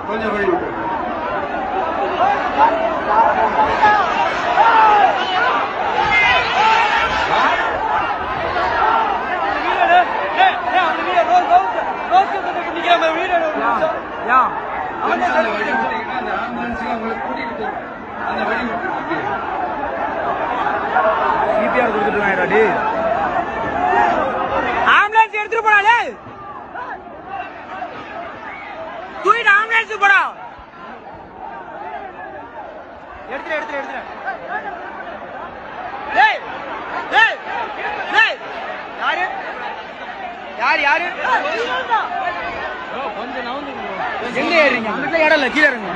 கொஞ்சம் வழி விட்டு. அந்த ஆம்புலன்ஸ் உங்களுக்கு கூட்டிட்டு அந்த வழி விட்டு சிபிஆர் கொடுத்துட்டு ஆம்புலன்ஸ் எடுத்துட்டு போறாளே தூக்கிட்டு ஆம்புலன்ஸ் போடா எடுத்துரு யாரு கொஞ்சம் நவுந்து எங்க ஏறீங்க அங்கிட்ட இடம் இல்ல கீழே இருங்க